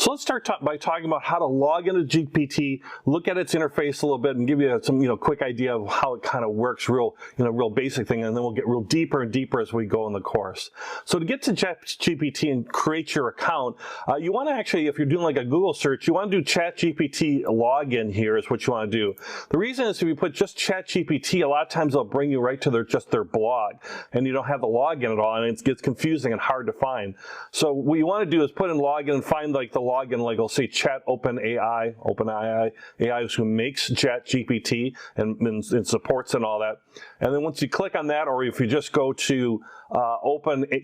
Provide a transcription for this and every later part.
So let's start by talking about how to log into GPT, look at its interface a little bit, and give you some quick idea of how it kind of works, real basic thing, and then we'll get real deeper and deeper as we go in the course. So to get to ChatGPT and create your account, you want to actually, if you're doing like a Google search, you want to do ChatGPT login here is what you want to do. The reason is if you put just ChatGPT, a lot of times they'll bring you right to their blog, and you don't have the login at all, and it gets confusing and hard to find. So what you want to do is put in login and find like the login, like I'll say OpenAI is who makes ChatGPT and supports and all that. And then once you click on that, or if you just go to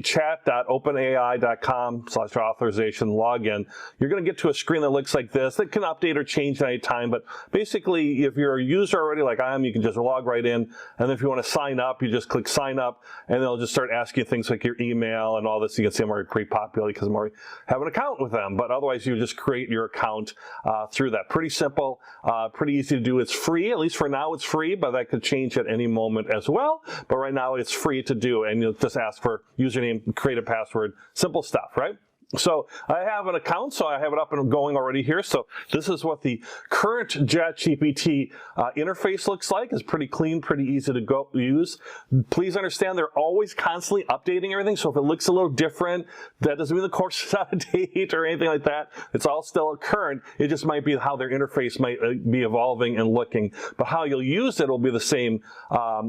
chat.openai.com/authorization login, you're going to get to a screen that looks like this. It can update or change at any time, but basically if you're a user already like I am, you can just log right in, and then if you want to sign up, you just click sign up, and they'll just start asking you things like your email and all this. You can see I'm already pretty popular because I'm already have an account with them, but otherwise you just create your account through that. Pretty simple, pretty easy to do. It's free, at least for now it's free, but that could change at any moment as well. But right now it's free to do, and you'll just ask for username, create a password, simple stuff, right? So I have an account, so I have it up and going already here. So this is what the current ChatGPT interface looks like. It's pretty clean, pretty easy to use. Please understand they're always constantly updating everything. So if it looks a little different, that doesn't mean the course is out of date or anything like that. It's all still current. It just might be how their interface might be evolving and looking. But how you'll use it will be the same,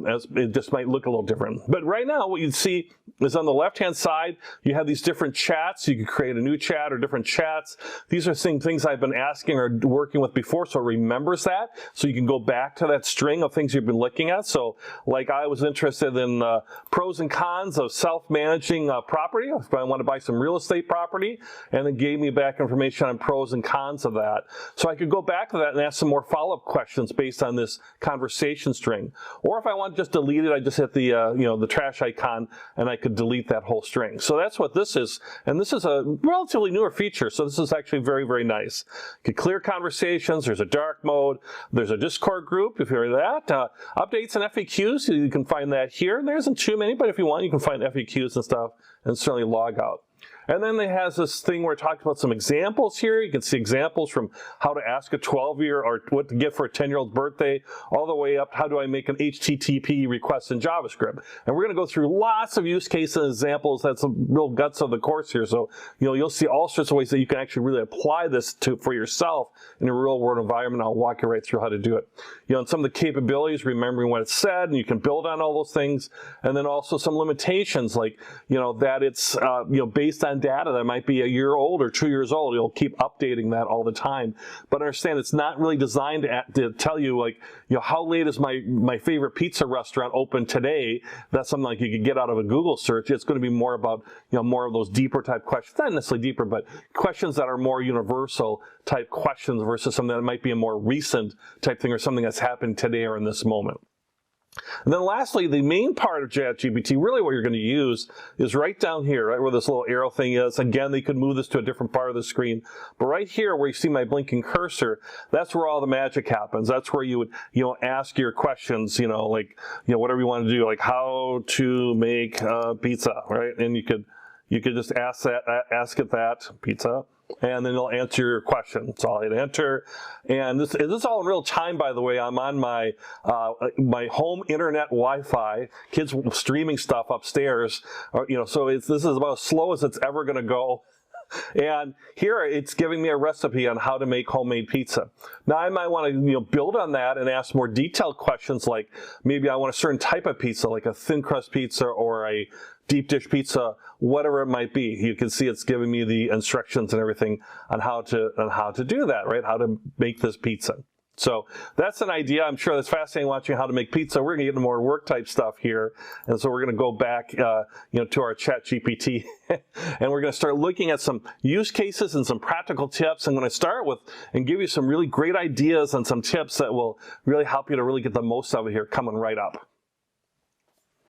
as it just might look a little different. But right now what you see is on the left-hand side, you have these different chats. You can create a new chat or different chats. These are things I've been asking or working with before, so it remembers that. So you can go back to that string of things you've been looking at. So like I was interested in pros and cons of self-managing property. If I want to buy some real estate property, and it gave me back information on pros and cons of that. So I could go back to that and ask some more follow-up questions based on this conversation string. Or if I want to just delete it, I just hit the the trash icon, and I could delete that whole string. So that's what this is, and this is a relatively newer feature, so this is actually very, very nice. You can clear conversations, there's a dark mode, there's a Discord group if you're that, updates and FAQs, you can find that here. There isn't too many, but if you want, you can find FAQs and stuff, and certainly log out. And then it has this thing where it talks about some examples here. You can see examples from how to ask a 12-year or what to get for a 10-year-old birthday, all the way up to how do I make an HTTP request in JavaScript. And we're going to go through lots of use cases and examples. That's the real guts of the course here. So you'll see all sorts of ways that you can actually really apply this for yourself in a real-world environment. I'll walk you right through how to do it. And some of the capabilities, remembering what it said, and you can build on all those things. And then also some limitations, like that it's based on data that might be a year old or 2 years old. You'll keep updating that all the time. But understand it's not really designed to tell you how late is my favorite pizza restaurant open today. That's something like you could get out of a Google search. It's going to be more about more of those deeper type questions, not necessarily deeper, but questions that are more universal type questions versus something that might be a more recent type thing or something that's happened today or in this moment. And then lastly, the main part of ChatGPT, really what you're going to use is right down here, right where this little arrow thing is. Again, they could move this to a different part of the screen. But right here where you see my blinking cursor, that's where all the magic happens. That's where you would, ask your questions, whatever you want to do, like how to make pizza, right? And you could just ask it that, pizza. And then it'll answer your question. So I'll hit enter. And this is all in real time, by the way. I'm on my my home internet Wi-Fi. Kids streaming stuff upstairs. So this is about as slow as it's ever going to go. And here it's giving me a recipe on how to make homemade pizza. Now I might want to build on that and ask more detailed questions, like maybe I want a certain type of pizza, like a thin crust pizza or a deep dish pizza, whatever it might be. You can see it's giving me the instructions and everything on how to do that, right? How to make this pizza. So that's an idea. I'm sure that's fascinating watching how to make pizza. We're going to get into more work type stuff here. And so we're going to go back, to our ChatGPT and we're going to start looking at some use cases and some practical tips. I'm going to start with and give you some really great ideas and some tips that will really help you to really get the most of it here coming right up.